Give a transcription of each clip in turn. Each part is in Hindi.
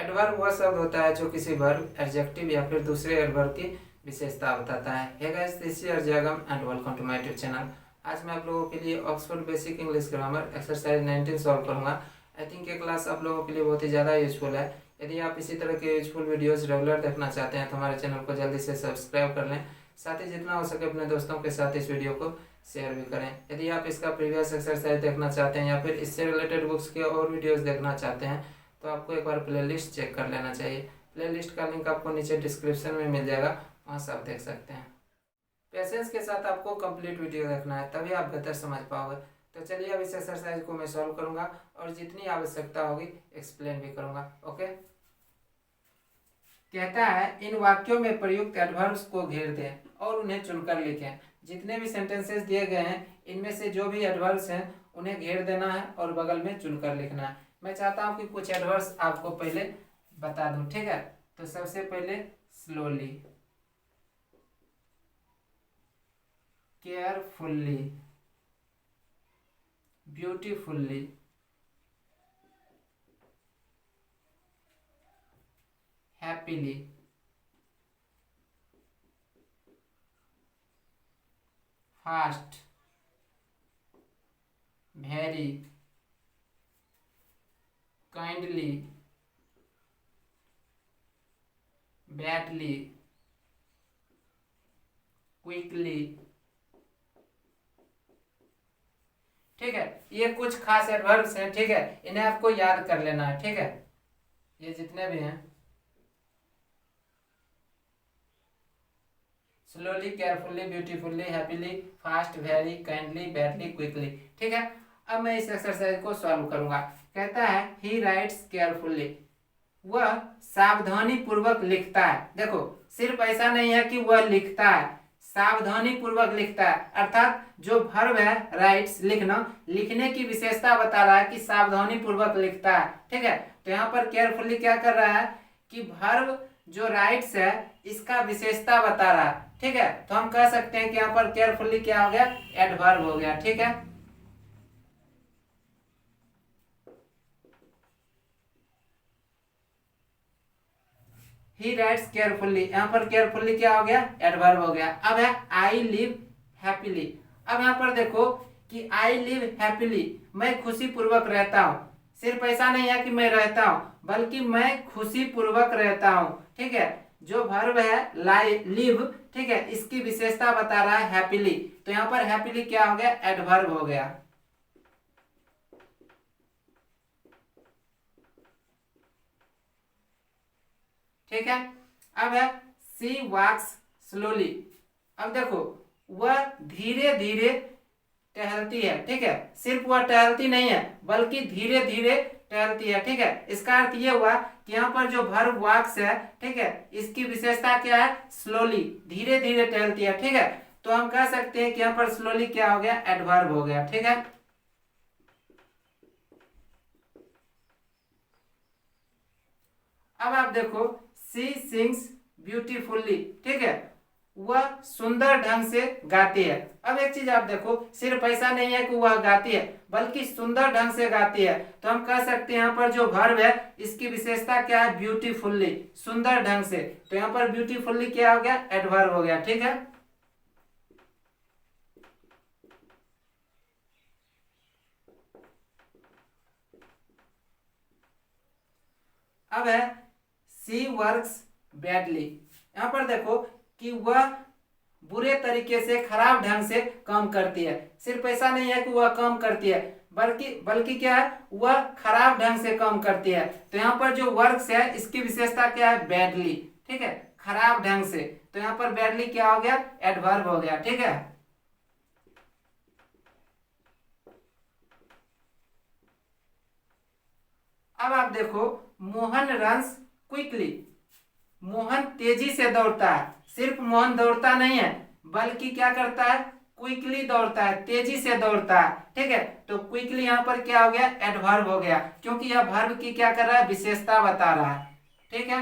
एडवर्ब वह शब्द होता है जो किसी वर्ब, एडजेक्टिव या फिर दूसरे एडवर्ब की विशेषता बताता है। Hey guys, this is Jagam and welcome to my YouTube channel. आज मैं आप लोगों के लिए Oxford basic English grammar exercise 19 solve करूंगा। आई थिंक ये क्लास आप लोगों के लिए बहुत ही ज़्यादा यूजफुल है। यदि आप इसी तरह के यूजफुल वीडियोस रेगुलर देखना चाहते हैं तो हमारे चैनल को जल्दी से सब्सक्राइब कर लें। साथ ही जितना हो सके अपने दोस्तों के साथ इस वीडियो को शेयर भी करें। यदि आप इसका प्रीवियस एक्सरसाइज देखना चाहते हैं या फिर इससे रिलेटेड बुक्स के और वीडियोस देखना चाहते हैं तो आपको एक बार प्लेलिस्ट चेक कर लेना चाहिए। प्लेलिस्ट का लिंक आपको नीचे डिस्क्रिप्शन में मिल जाएगा, वहाँ से आप देख सकते हैं। पेशेंस के साथ आपको कंप्लीट वीडियो देखना है, तभी आप बेहतर समझ पाओगे। तो चलिए अब इस एक्सरसाइज को मैं सॉल्व करूंगा और जितनी आवश्यकता होगी एक्सप्लेन भी करूंगा। ओके, कहता है इन वाक्यों में प्रयुक्त एडवर्ब्स को घेर दें और उन्हें चुनकर लिखें। जितने भी सेंटेंसेस दिए गए हैं इनमें से जो भी एडवर्ब्स हैं उन्हें घेर देना है और बगल में चुनकर लिखना है। मैं चाहता हूं कि कुछ एडवर्ब्स आपको पहले बता दूं, ठीक है। तो सबसे पहले slowly, carefully, beautifully, happily, fast, very, kindly, badly, quickly. ठीक है, ये कुछ खास एडवर्ब्स हैं, ठीक है। इन्हें आपको याद कर लेना है, ठीक है। ये जितने भी हैं, slowly, carefully, beautifully, happily, fast, very, kindly, badly, quickly. ठीक है, अब मैं इस एक्सरसाइज को सॉल्व करूंगा। कहता है ही राइट्स केयरफुल्ली, वह सावधानी पूर्वक लिखता है। देखो, सिर्फ ऐसा नहीं है कि वह लिखता है, सावधानी पूर्वक लिखता है, अर्थात जो वर्ब है राइट्स, लिखना, लिखने की विशेषता बता रहा है कि सावधानी पूर्वक लिखता है। ठीक है, तो यहाँ पर केयरफुल्ली क्या कर रहा है कि वर्ब जो राइट्स है इसका विशेषता बता रहा है। ठीक है, तो हम कह सकते हैं कि यहाँ पर केयरफुल्ली क्या हो गया, एडवर्ब हो गया। ठीक है, ही राइट्स केयरफुल्ली, यहाँ पर केयरफुल्ली क्या हो गया, एडवर्ब हो गया। अब है आई लिव हैप्पीली। अब यहाँ पर देखो कि आई लिव हैप्पीली, मैं खुशी पूर्वक रहता हूँ। सिर्फ ऐसा नहीं है कि मैं रहता हूँ, बल्कि मैं खुशी पूर्वक रहता हूँ। ठीक है, जो वर्ब है लिव, ठीक है, इसकी विशेषता बता रहा है हैप्पीली, तो यहाँ पर हैप्पीली क्या हो गया, एडवर्ब हो गया। ठीक है, अब है सी वॉक्स स्लोली। अब देखो, वह धीरे धीरे टहलती है। ठीक है, सिर्फ वह टहलती नहीं है बल्कि धीरे धीरे टहलती है। ठीक है, इसका अर्थ यह हुआ कि यहाँ पर जो वर्ब वॉक्स है, ठीक है, इसकी विशेषता क्या है, स्लोली, धीरे धीरे टहलती है। ठीक है, तो हम कह सकते हैं कि यहाँ पर स्लोली क्या हो गया, एडवर्ब हो गया। ठीक है, अब आप देखो सी सिंग्स ब्यूटीफुल्ली। ठीक है, वह सुंदर ढंग से गाती है। अब एक चीज आप देखो, सिर्फ ऐसा नहीं है कि वह गाती है बल्कि सुंदर ढंग से गाती है, तो हम कह सकते हैं यहाँ पर जो वर्ब है इसकी विशेषता क्या है, ब्यूटीफुल्ली, सुंदर ढंग से। तो यहाँ पर ब्यूटीफुल्ली क्या हो गया, एडवर्ब हो गया। ठीक है, अब है सी वर्क्स बैडली। यहाँ पर देखो कि वह बुरे तरीके से, खराब ढंग से काम करती है। सिर्फ ऐसा नहीं है कि वह काम करती है बल्कि क्या है, वह खराब ढंग से काम करती है। तो यहाँ पर जो वर्क्स है इसकी विशेषता क्या है, बैडली। ठीक है, खराब ढंग से, तो यहाँ पर बैडली क्या हो गया, एडवर्ब हो गया। ठीक है, अब आप देखो मोहन रन्स क्विकली, मोहन तेजी से दौड़ता है। सिर्फ मोहन दौड़ता नहीं है बल्कि क्या करता है, क्विकली दौड़ता है, तेजी से दौड़ता है। ठीक है, तो क्विकली यहाँ पर क्या हो गया, एडवर्ब हो गया, क्योंकि यह वर्ब की क्या कर रहा है, विशेषता बता रहा है। ठीक है,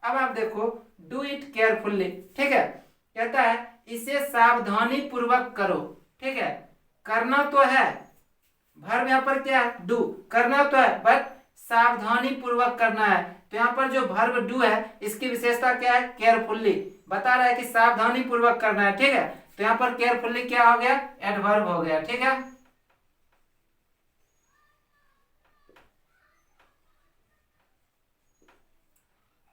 अब आप देखो डू इट केयरफुल्ली। ठीक है, कहता है इसे सावधानी पूर्वक करो। ठीक है, करना तो है, वर्ब यहाँ पर क्या है, डू, करना तो है बट सावधानी पूर्वक करना है। तो यहाँ पर जो वर्ब डू है इसकी विशेषता क्या है, केयरफुल्ली, बता रहा है कि सावधानी पूर्वक करना है, ठीक है। तो यहाँ पर केयरफुल्ली क्या हो गया, एडवर्ब हो गया, ठीक है।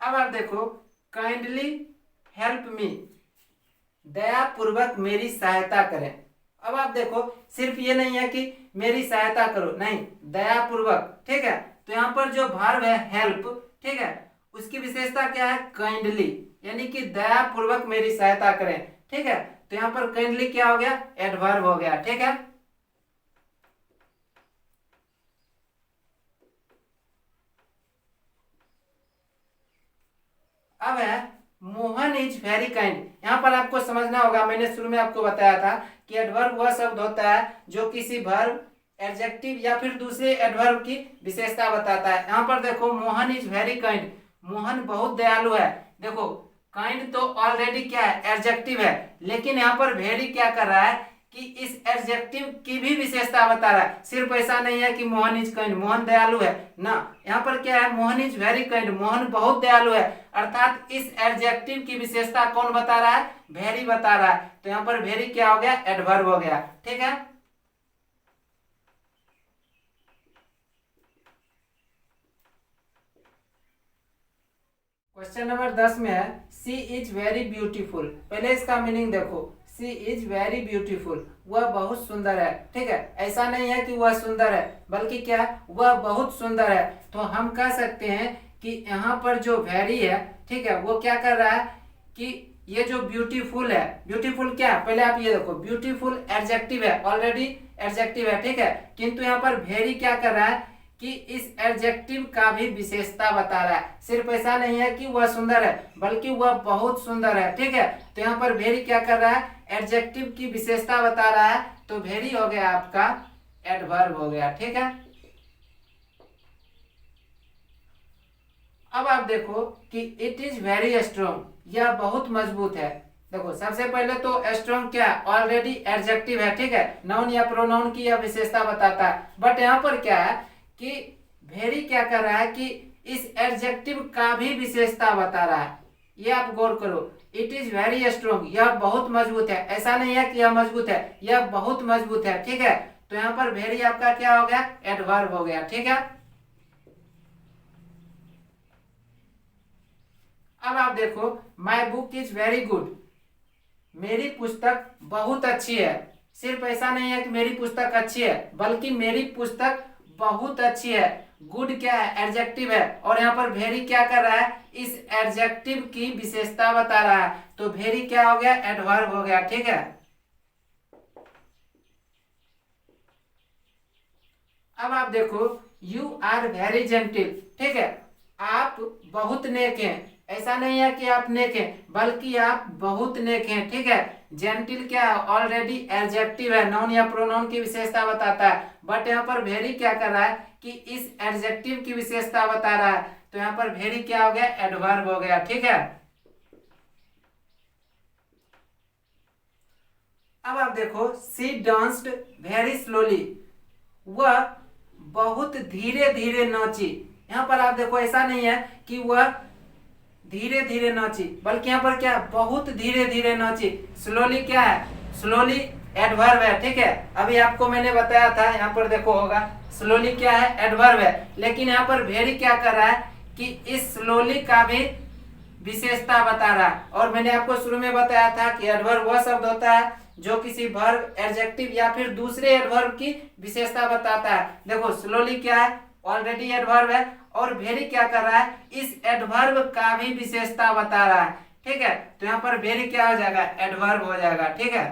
अब आप देखो, काइंडली हेल्प मी, दया पूर्वक मेरी सहायता करें। अब आप देखो, सिर्फ ये नहीं है कि मेरी सहायता करो, नहीं, दया पूर्वक, ठीक है। तो यहाँ पर जो वर्ब है हेल्प, ठीक है, उसकी विशेषता क्या है, काइंडली, यानी कि दया पूर्वक मेरी सहायता करें, ठीक है। तो यहाँ पर काइंडली क्या हो गया, एडवर्ब हो गया, ठीक है। अब है मोहन इज वेरी काइंड। यहाँ पर आपको समझना होगा, मैंने शुरू में आपको बताया था कि एडवर्ब वह शब्द होता है जो किसी वर्ब, एडजेक्टिव या फिर दूसरे एडवर्ब की विशेषता बताता है। यहाँ पर देखो, Mohan is very kind, Mohan बहुत दयालु है। देखो, काइंड तो ऑलरेडी क्या है, एडजेक्टिव है, लेकिन यहाँ पर वेरी क्या कर रहा है कि इस एडजेक्टिव की भी विशेषता बता रहा है। सिर्फ ऐसा नहीं है कि मोहन इज काइंड, मोहन दयालु है ना, यहाँ पर क्या है, Mohan is very kind, Mohan बहुत दयालु है, अर्थात इस एडजेक्टिव की विशेषता कौन बता रहा है, वेरी बता रहा है। तो यहाँ पर वेरी क्या हो गया, एडवर्ब हो गया, ठीक है। क्वेश्चन नंबर 10 में है सी इज वेरी ब्यूटीफुल। पहले इसका मीनिंग देखो, सी इज वेरी ब्यूटीफुल, वह बहुत सुंदर है, ठीक है। ऐसा नहीं है कि वह सुंदर है, बल्कि क्या है, वह बहुत सुंदर है। तो हम कह सकते हैं कि यहाँ पर जो वेरी है, ठीक है, वो क्या कर रहा है कि ये जो ब्यूटीफुल है, ब्यूटीफुल क्या है, पहले आप ये देखो, ब्यूटीफुल एडजेक्टिव है, ऑलरेडी एडजेक्टिव है, ठीक है। किंतु यहाँ पर वेरी क्या कर रहा है कि इस एडजेक्टिव का भी विशेषता बता रहा है। सिर्फ ऐसा नहीं है कि वह सुंदर है, बल्कि वह बहुत सुंदर है, ठीक है। तो यहाँ पर वेरी क्या कर रहा है, एडजेक्टिव की विशेषता बता रहा है। तो वेरी हो गया आपका एडवर्ब हो गया, ठीक है। अब आप देखो कि इट इज वेरी स्ट्रॉन्ग, यह बहुत मजबूत है। देखो, सबसे पहले तो स्ट्रॉन्ग क्या है, ऑलरेडी एडजेक्टिव है, ठीक है, नाउन या प्रोनाउन की यह विशेषता बताता है। बट यहाँ पर क्या है कि वेरी क्या कर रहा है कि इस एडजेक्टिव का भी विशेषता बता रहा है। ये आप गौर करो, इट इज वेरी स्ट्रॉन्ग, यह बहुत मजबूत है, ऐसा नहीं है कि यह मजबूत है, यह बहुत मजबूत है, ठीक है। तो यहाँ पर वेरी आपका क्या हो गया, एडवर्ब हो गया, ठीक है। अब आप देखो, my book is very good, मेरी पुस्तक बहुत अच्छी है। सिर्फ ऐसा नहीं है कि मेरी पुस्तक अच्छी है, बल्कि मेरी पुस्तक बहुत अच्छी है। गुड क्या है, एडजेक्टिव है, और यहाँ पर वेरी क्या कर रहा है, इस एडजेक्टिव की विशेषता बता रहा है। तो वेरी क्या हो गया, एडवर्ब हो गया, ठीक है। अब आप देखो, यू आर वेरी जेंटिल, ठीक है, आप बहुत नेक हैं। ऐसा नहीं है कि आप नेक हैं, बल्कि आप बहुत नेक हैं, ठीक है। जेंटिल क्या है, ऑलरेडी एडजेक्टिव है, नाउन या प्रोनाउन की विशेषता बताता है। बट यहाँ पर वेरी क्या कर रहा है कि इस एडजेक्टिव की विशेषता बता रहा है। तो यहाँ पर वेरी क्या हो गया, एडवर्ब हो गया, ठीक है। अब आप देखो, सी डांस्ड वेरी स्लोली, वह बहुत धीरे धीरे नाची। यहाँ पर आप देखो, ऐसा नहीं है कि वह धीरे धीरे नाची, बल्कि यहाँ पर क्या, बहुत धीरे धीरे नाची। स्लोली क्या है, स्लोली एडवर्ब है, ठीक है। अभी आपको मैंने बताया था, यहाँ पर देखो होगा, स्लोली क्या है, एडवर्ब है। लेकिन यहाँ पर वेरी क्या कर रहा है कि इस स्लोली का भी विशेषता बता रहा है। और मैंने आपको शुरू में बताया था कि एडवर्ब वह शब्द होता है जो किसी वर्ब, एडजेक्टिव या फिर दूसरे एडवर्ब की विशेषता बताता है। देखो, स्लोली क्या है, ऑलरेडी एडवर्ब है, और वेरी क्या कर रहा है, इस एडवर्ब का भी विशेषता बता रहा है, ठीक है। तो यहाँ पर वेरी क्या हो जाएगा, एडवर्ब हो जाएगा, ठीक है।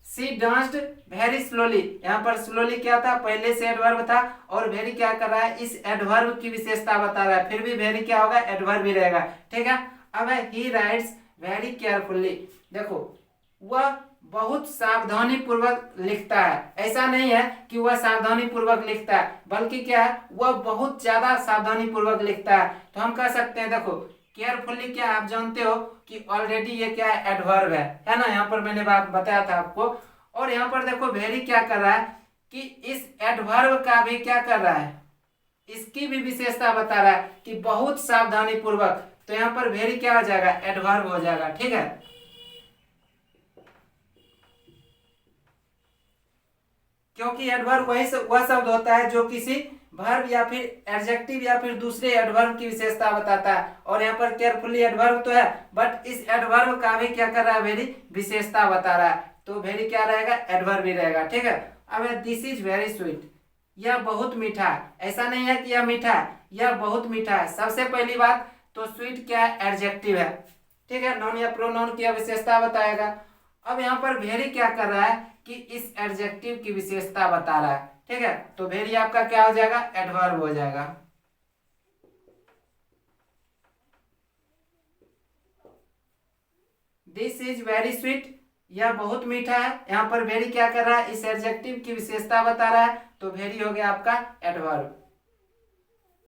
सी डांस्ड वेरी स्लोली, यहाँ पर स्लोली क्या था, पहले से एडवर्ब था, और वेरी क्या कर रहा है, इस एडवर्ब की विशेषता बता रहा है। फिर भी वेरी क्या होगा, एडवर्ब ही रहेगा, ठीक है। अब है ही राइट्स वेरी केयरफुल्ली, देखो, वह बहुत सावधानी पूर्वक लिखता है। ऐसा नहीं है कि वह सावधानी पूर्वक लिखता है, बल्कि क्या है, वह बहुत ज्यादा सावधानी पूर्वक लिखता है। तो हम कह सकते हैं, देखो, केयरफुली क्या आप जानते हो कि ऑलरेडी ये क्या है, एडवर्ब है ना। यहाँ पर मैंने बात बताया था आपको। और यहाँ पर देखो वेरी क्या कर रहा है कि इस एडवर्ब का भी क्या कर रहा है, इसकी भी विशेषता बता रहा है कि बहुत सावधानी पूर्वक। तो यहाँ पर वेरी क्या हो जाएगा, एडवर्ब हो जाएगा, ठीक है। क्योंकि एडवर्ब वह शब्द होता है जो किसी वर्ब या फिर एडजेक्टिव या फिर दूसरे एडवर्ब की विशेषता बताता है। और यहाँ पर केयरफुली एडवर्ब तो है, बट इस एडवर्ब का भी क्या कर रहा है, वेरी विशेषता बता रहा है। तो वेरी क्या रहेगा, एडवर्ब भी रहेगा, ठीक है। अब दिस इज वेरी स्वीट, यह बहुत मीठा है। ऐसा नहीं है कि यह मीठा है, यह बहुत मीठा है। सबसे पहली बात तो स्वीट क्या है, एडजेक्टिव है, ठीक है, नाउन या प्रोनाउन की विशेषता बताएगा। अब यहाँ पर वेरी क्या कर रहा है कि इस एडजेक्टिव की विशेषता बता रहा है, ठीक है। तो वेरी आपका क्या हो जाएगा, एडवर्ब हो जाएगा। दिस इज वेरी स्वीट, यह बहुत मीठा है। यहाँ पर वेरी क्या कर रहा है, इस एडजेक्टिव की विशेषता बता रहा है। तो वेरी हो गया आपका एडवर्ब।